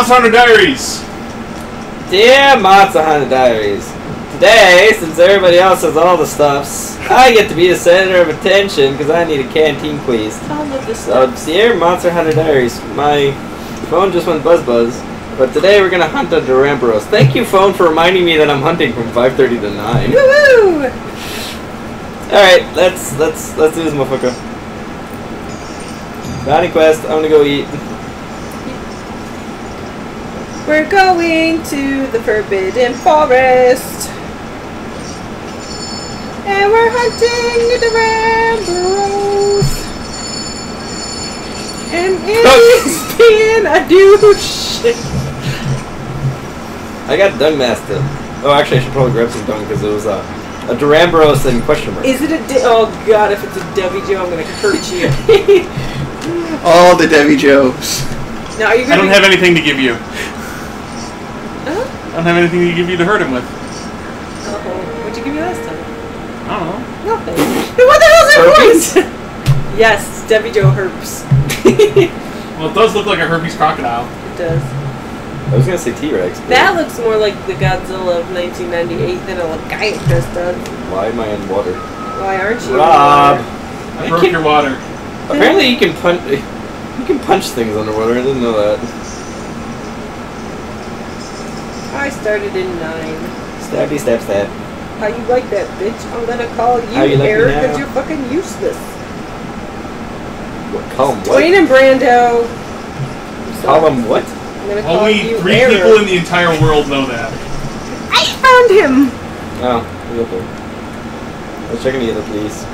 Monster Hunter Diaries! Dear Monster Hunter Diaries, today, since everybody else has all the stuffs, I get to be the center of attention because I need a canteen quiz. So, dear Monster Hunter Diaries, my phone just went buzz, but today we're gonna hunt a Duramboros. Thank you, phone, for reminding me that I'm hunting from 5:30 to 9. Woohoo! All right, let's do this, motherfucker. Bounty quest. I'm gonna go eat. We're going to the Forbidden Forest. And we're hunting the Duramboros. And it's being a douche. I got dung master. Oh, actually, I should probably grab some dung because it was a Duramboros and question mark. Is it a oh god, if it's a Debbie Joe, I'm gonna hurt you. All the Debbie Joes. Now, are you gonna I don't have anything to give you. Huh? I don't have anything to give you to hurt him with. Uh-oh. What'd you give me last time? I don't know. Nothing. What the hell's her voice? Yes, Debbie Joe herpes. Well, it does look like a herpes crocodile. It does. I was gonna say T-Rex. That looks more like the Godzilla of 1998 than a Leviathan does. Why am I in water? Why aren't you? Rob! I broke your water. Apparently you can punch things underwater. I didn't know that. I started in 9. Stabby stab stab. How you like that, bitch? I'm gonna call How you you like me Eric now? because you're fucking useless. What? Call him what? Dwayne and Brando. Call him what? I'm gonna call Only you 3 Eric. people in the entire world know that. I found him! Oh, he's up there. Let's check any other, please.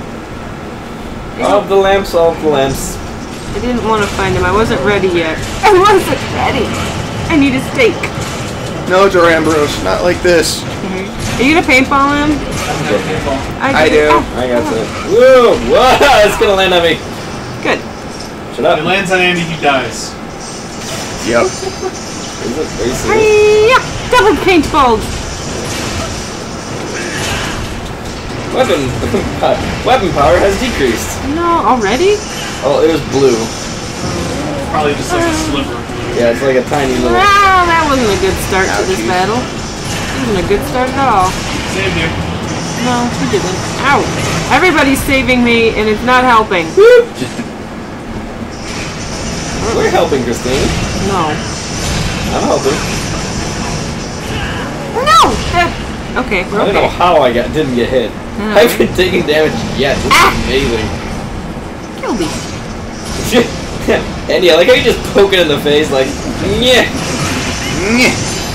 All of the lamps, all of the lamps. I didn't want to find him. I wasn't ready yet. I wasn't ready. I need a steak. No, Duramboros, not like this. Are you gonna paintball him? I do. Oh, I got that. Whoa! Whoa! It's gonna land on me. good. Shut up. If it lands on Andy, he dies. Yep. Is it? Are you serious? Hi-ya! Double paintballed. Weapon power has decreased. No, already? Oh, it was blue. Probably just like a sliver. Yeah, it's like a tiny little. Well, that wasn't a good start to this Ouchies. battle. It wasn't a good start at all. Saved you. No, he didn't. Ow! Everybody's saving me, and it's not helping. We're helping, Christine. No. I'm helping. No! Okay, we're I don't know okay. how I didn't get hit. I haven't been taking damage yet. This is amazing. Kill me. Andy, I like how you just poke it in the face, like, yeah.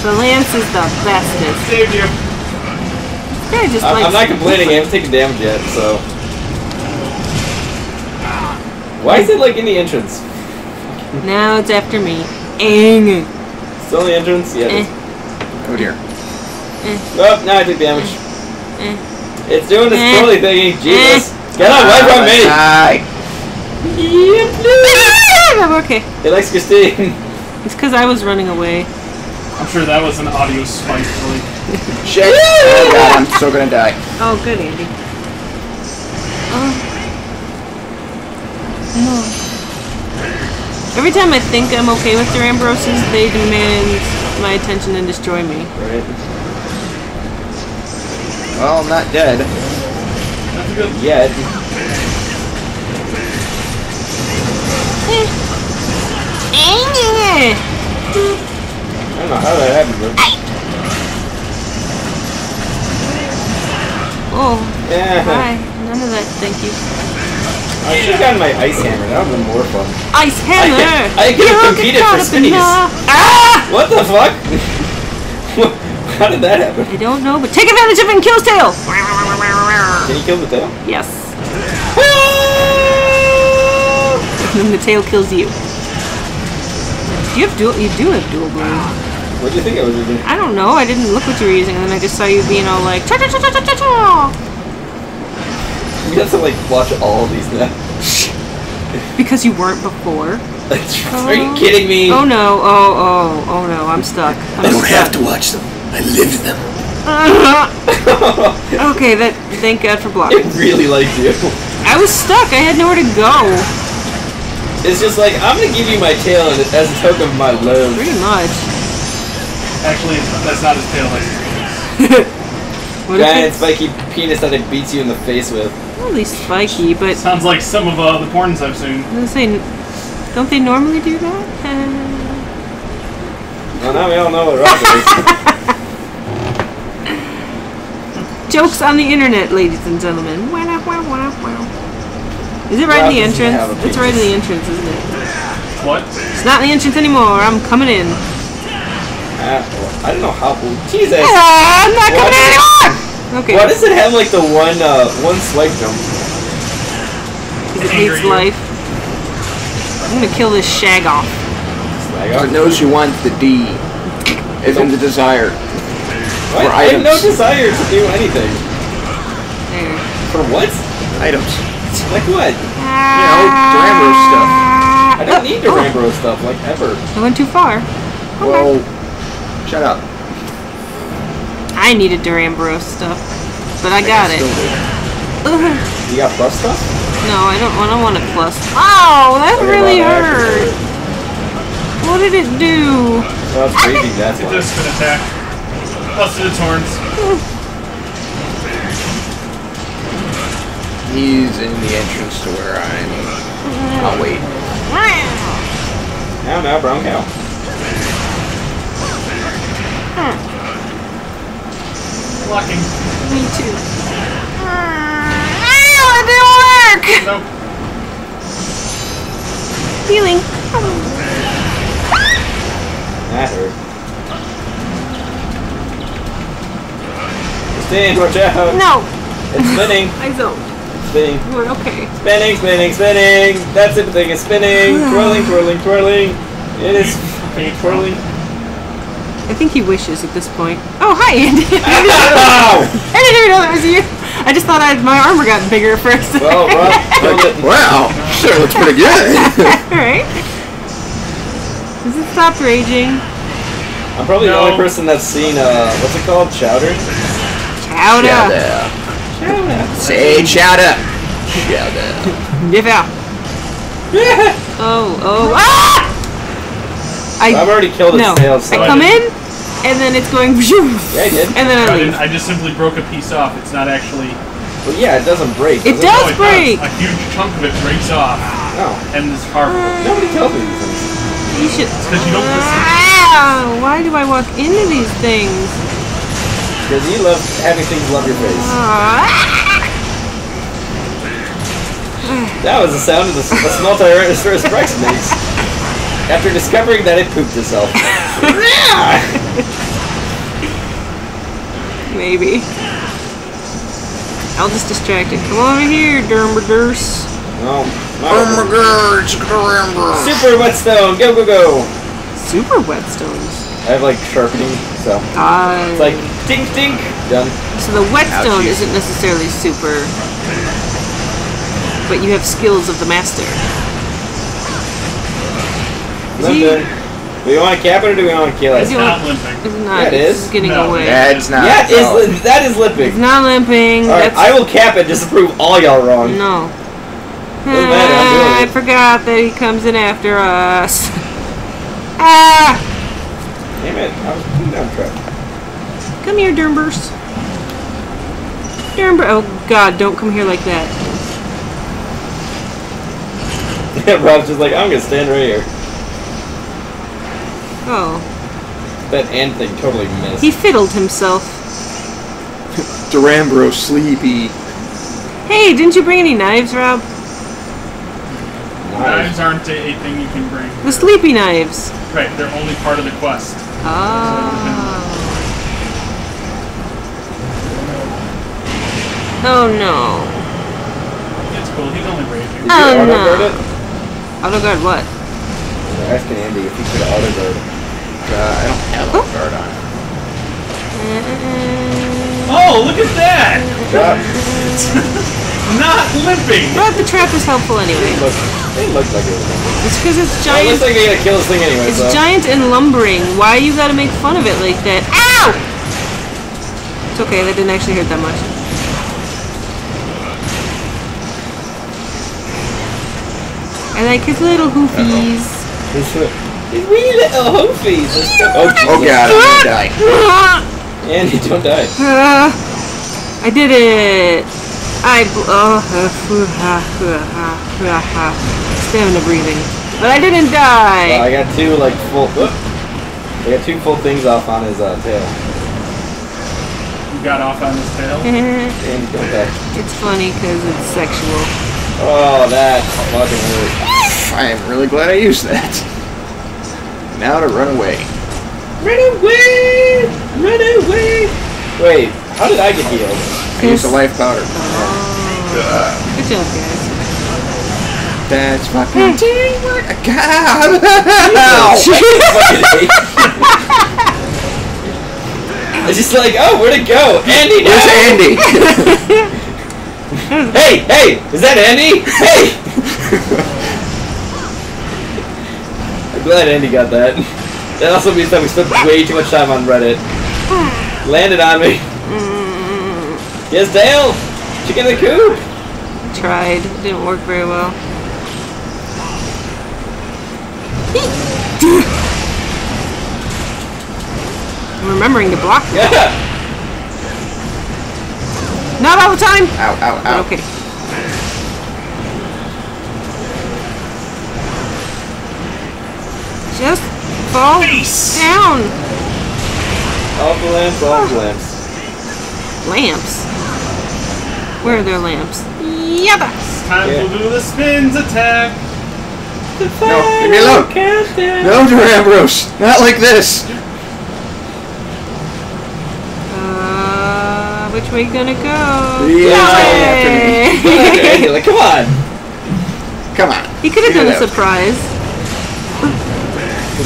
The lance is the bestest. Saved you. This guy just likes I'm not complaining. I haven't taken damage yet, so. Why is it like in the entrance? Now it's after me. Eng. Still in the entrance? Yeah. It is. Oh dear. Oh, now I took damage. It's doing this trolley thingy. Jesus. Get away from me! Die. I'm okay. It likes Christine. It's because I was running away. I'm sure that was an audio spike. Like, Shit. Oh god, I'm so gonna die. Oh, good, Andy. Oh. No. Every time I think I'm okay with Duramboroses, they demand my attention and destroy me. Right. Well, I'm not dead. that's a good. Yet. I don't know how that happened, bro. Oh, Yeah. hi. None of that, thank you. I should have gotten my ice hammer. That would have been more fun. Ice hammer! I could have competed for Smitty's. Ah! What the fuck? How did that happen? I don't know, but take advantage of it and kill his tail! Can you kill the tail? Yes. And then the tail kills you. You have dual. You do have dual blade. What do you think I was using? I don't know. I didn't look what you were using, and then I just saw you being all like cha cha cha cha cha cha cha. You have to like watch all of these now. Because you weren't before. Are you kidding me? Oh no! Oh no! I'm stuck. I'm stuck. to watch them. I lived them. Okay, that. Thank God for blocking. It really likes you. I was stuck. I had nowhere to go. It's just like, I'm gonna give you my tail as a token of my love. Pretty much. Actually, that's not his tail. That's his penis. What if Giant it's spiky penis that it beats you in the face with. really spiky, but Sounds like some of the porns I've seen. I was gonna say, don't they normally do that? Well, now we all know what Rob is. Jokes on the internet, ladies and gentlemen. Wow, wow, wow, wow. Is it right in the Rob doesn't have entrance? a It's right in penis. the entrance, isn't it? What? It's not in the entrance anymore. I'm coming in. I don't know how. Jesus! I'm not What? coming in anymore! Okay. Why does it have like the one swipe jump? Because it Anger hates you. life. I'm gonna kill this shag off. Slag It off? knows you want the D. Is in the desire. What? For I have no items. desire to do anything. There. For what? Items. Like what? You know, Durango stuff. I don't need Durambro stuff, like ever. I went too far. Whoa. Shut up. I needed Durambro stuff, but I got it. Still do. Ugh. You got plus stuff? No, I don't want a plus. Oh, that Okay, really well, that hurt. actually What did it do? hurt. Well, it's crazy, that's It why. does spin attack. Busted its horns. He's in the entrance to where I'm. I'll wait. Now, brown cow. Blocking. Me too. It didn't work. Nope. Healing. That hurt. Christine, watch out! No. It's spinning, I zoned. spinning, We're okay. spinning, spinning, spinning! That stupid thing is spinning! Twirling, twirling, twirling! It is fucking twirling. I think he wishes at this point. Oh, hi, Andy. Ow! I didn't even know that was you. I just thought my armor got bigger for a second. Well, Rob killed it. Wow. Sure, looks pretty good. Alright. Has it stopped raging? I'm probably the No. only person that's seen, what's it called? Chowder? Chowder. Chowder. Say chowder. Chowder. Nip out. Oh. Ah! I've already killed its No. tail, so I come in, and then it's going. Yeah, I did. And then I leave. I just simply broke a piece off. It's not actually. Well, yeah, it doesn't break. It does does No, it break. A huge chunk of it breaks off, No. and it's harmful. Nobody tells me these things. You should. Because you don't listen. Ah, why do I walk into these things? Because you love having things love your face. Ah. That was the sound of the small Tyrannosaurus Rex makes after discovering that it pooped itself. Maybe. I'll just distract it. Come over here, Dermberdurse. No. Oh my god, it's Durango. Super whetstone, go go go! Super whetstones. I have like sharpening, so it's like tink tink, done. So the whetstone Ouchies. isn't necessarily super, but you have skills of the master. Is he- Limping. Do we want to cap it or do we want to kill it? Is he- It's not limping. It's not. Yeah, it it's is. getting No. away. That's not. Yeah, no. that is limping. It's not limping. Alright, That's I will cap it just to prove all y'all wrong. no. Doesn't matter, I'm doing I it. forgot that he comes in after us. Ah! Damn it, I was putting down track. Come here, Dermbers. Dermber. Oh God! Don't come here like that. Rob's just like, I'm gonna stand right here. Oh, That ant thing totally missed. he fiddled himself. Durambro sleepy. Hey, didn't you bring any knives, Rob? Knives aren't a thing you can bring. The sleepy knives. Right, they're only part of the quest. Oh no. It's cool. He's only raging. Did you Oh, auto no. guard it? Auto guard what? We're asking Andy if he could auto guard. I don't have a guard on it. Oh, look at that! Job. Not limping! But the trap is helpful anyway. They look like it was limping. It's because it's Well, it giant. looks like they gotta kill this thing anyway, It's so. giant and lumbering. Why you gotta make fun of it like that? Ow! It's okay. That didn't actually hurt that much. I like his little hoofies. His wee little hoofies. Oh god, I'm gonna die. Andy, don't die. I did it. Stamina breathing. But I didn't die. Well, I got two like full. I got two full things off on his tail. You got off on his tail. Andy, don't die. It's funny because it's sexual. Oh, that fucking hurt. I am really glad I used that. Now to run away. Run away! Run away! Wait, how did I get healed? I used a life powder. Good job, guys. That's fucking teamwork. God! I was just like, oh, where'd it go? Andy, no! Where's Andy? Hey, is that Andy? Hey! I'm glad Andy got that. That also means that we spent way too much time on Reddit. Landed on me. Yes, Dale! Chicken the coop! Tried. Didn't work very well. I'm remembering to block. Yeah! Not all the time! Ow, ow, ow. Okay. Just fall down. All the lamps, all the lamps. Lamps? Where are their lamps? Yabba! Time to do the spins attack. No, leave me alone. No, Ambrose. Not like this. Which way gonna go? Yeah, Andy, like, come on! Come on. He could have Figure done it a out. surprise.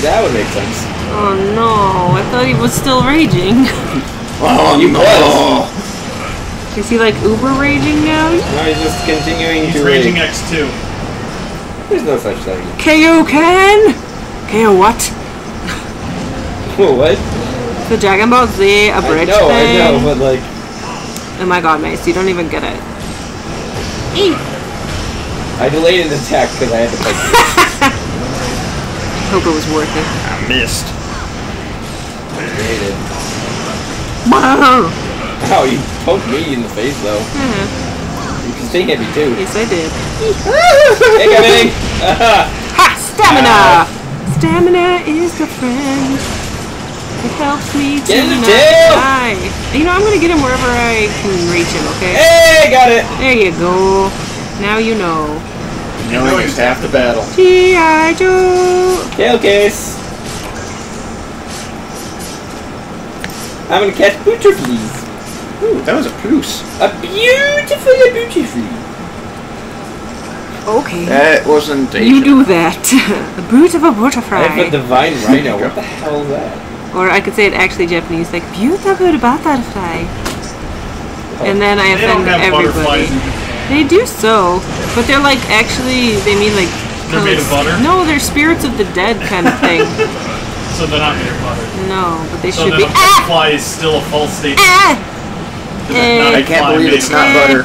That would make sense. Oh no, I thought he was still raging. Oh, You no. Is he like uber raging now? No, he's just continuing He's to raging rage. X2. There's no such thing. KO can? KO what? Whoa, what? The Dragon Ball Z abridged I thing? know, but like... Oh my god, Mace, you don't even get it. Eee! I delayed an attack because I had to fight you. Hope it was worth it. I missed. Delayed it. Wow! Ow, you poked me in the face though. You can stay hit me too. Yes, I did. Hey, coming! Ha! Stamina! Stamina is the friend. It helps me to Get in the not tail! die. You know, I'm gonna get him wherever I can reach him, okay? Hey, got it! There you go. Now you know. Knowing is half the battle. G.I. Joe! Tail case! I'm gonna catch butterflies. Ooh, that was a goose. A beautiful butterfly. Okay. That wasn't a. You do that. The brute of a I have a butterfly. divine rhino. What the hell is that? Or I could say it actually Japanese, like, beautiful butterfly. And then I They don't offend have everybody. butterflies in Japan. They do so, but they're like, actually, they mean like... They're made of butter? No, they're spirits of the dead kind of thing. So they're not made of butter. No, but they So should then be... a butterfly is still a false statement. Ah! Is it not a I can't fly believe made it's of not butter.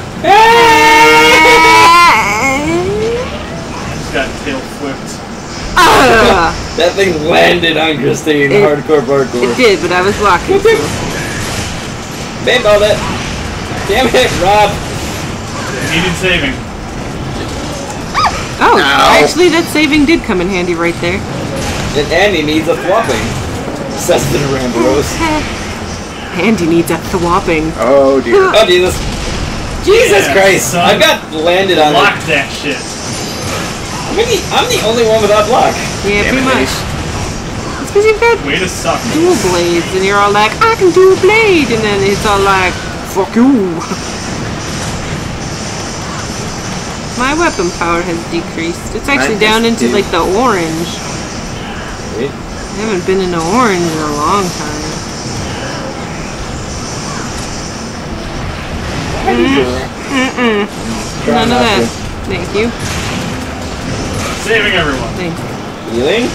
It's got tail flipped. Ah! That thing landed on Christine. It- Hardcore parkour. It did, but I was blocking. So. Paintballed it. Damn it, Rob. Needed saving. Oh, Ow. actually, that saving did come in handy right there. And Andy needs a thwopping. Says the Ramboros. Andy needs a thwopping. Oh dear. Oh, Jesus. Jesus Yeah, Christ. son. I've got landed on Block it. that shit. I'm the only one without block. Yeah, Damn pretty it, much. Ace. It's because you've got Way to suck. dual blades, and you're all like, I can do a blade, and then it's all like, fuck you. My weapon power has decreased. It's actually Mine has down into too. like the orange. Wait. I haven't been in the orange in a long time. Mm-mm. None of that. Thank you. Saving everyone. Thanks. Healing?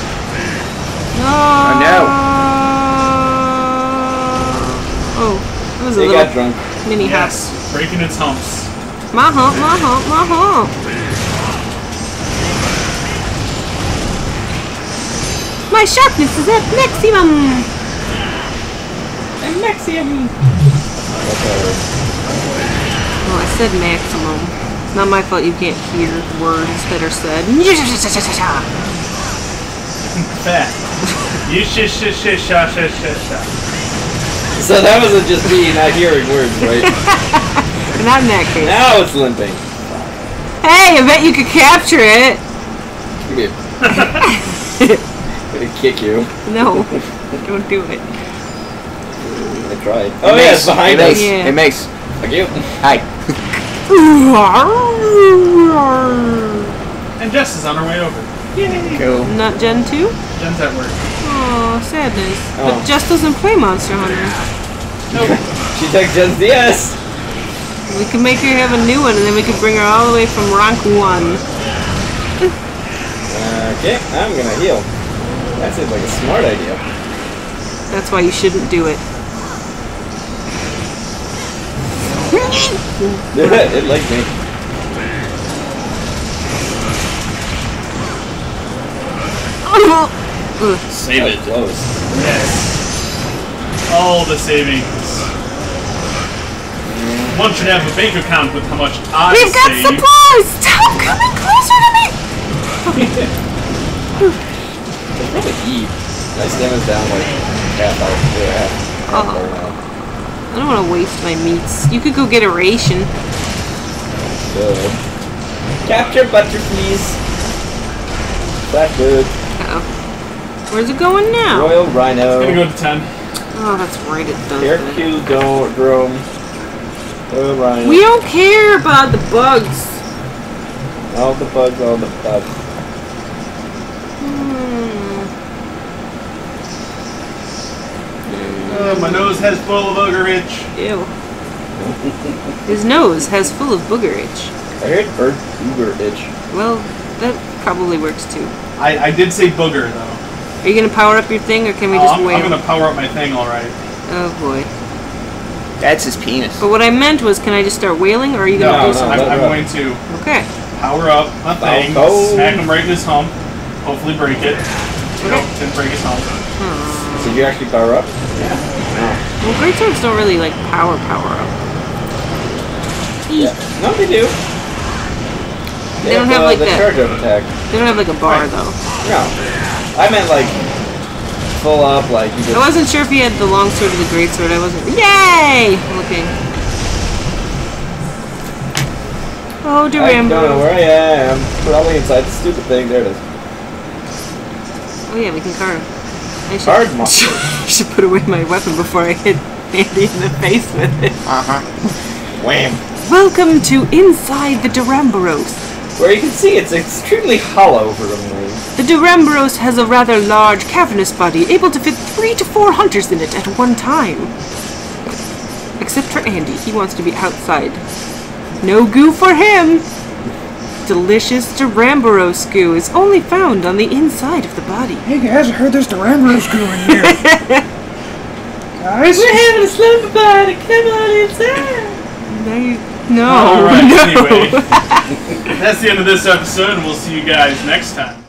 No. Oh, no. Oh, that was a They little got drunk. mini hop. Yes. Breaking its humps. My hump, my hump, my hump. My sharpness is at maximum. Maximum. Oh, I said maximum. It's not my fault you can't hear words that are said. Fat. You sha. So that wasn't just me not hearing words, right? Not in that case. Now it's limping. Hey, I bet you could capture it. Come here. I'm gonna kick you. No, don't do it. I tried. Oh yeah, it's behind us. Yeah. Hey, Mace. Fuck you. Hi. And Jess is on her way over. Yay! Cool. Not Gen 2? Jen's at work. Oh, sadness. Oh. But Jess doesn't play Monster Hunter. Nope. She took Jen's DS. We can make her have a new one, and then we can bring her all the way from rank 1. Okay, I'm gonna heal. That seems like a smart idea. That's why you shouldn't do it. It liked me. Save That it. was close. Yes. All the savings. One should have a bank account with how much I We've got save. supplies! Stop coming closer to me! It's probably E. My stamina's down like half health. Half Oh. now. I don't want to waste my meats. You could go get a ration. Good. Capture butter, please. That good. Uh-oh. Where's it going now? Royal Rhino. Gonna go to 10. Oh, that's right, it does. that. Hercule Drome. Royal Rhino. We don't care about the bugs. All the bugs, all the bugs. My nose has full of booger itch. Ew. His nose has full of booger itch. I heard bird uber itch. Well, that probably works too. I did say booger though. Are you gonna power up your thing, or can we just I'm wait? gonna power up my thing, alright. Oh boy. That's his penis. But what I meant was, can I just start wailing, or are you gonna No, do no, something? I'm going to Okay. power up my thing, Oh. smack him right in his hump, hopefully break it. Nope, didn't break his hump. Did you actually power up? Well, great swords don't really like power up. Yeah. No, they do. They don't have like the that. charge up attack. They don't have like a bar though. No. I meant like full up, like you just. I wasn't sure if he had the long sword or the great sword. I wasn't. Yay! Looking. Oh, I don't know Durambo. where I am. Probably inside the stupid thing. There it is. Oh yeah, we can carve. I should, Card monster. I should put away my weapon before I hit Andy in the face with it. Wham. Welcome to Inside the Duramboros. Where you can see it's extremely hollow for some reason. The Duramboros has a rather large, cavernous body, able to fit 3 to 4 hunters in it at one time. Except for Andy, he wants to be outside. No goo for him! Delicious Duramboros goo is only found on the inside of the body. Hey guys, I heard there's Duramboros goo in here. Guys? We're having a slumber party, come on inside! No. Alright, No. anyway. That's the end of this episode, and we'll see you guys next time.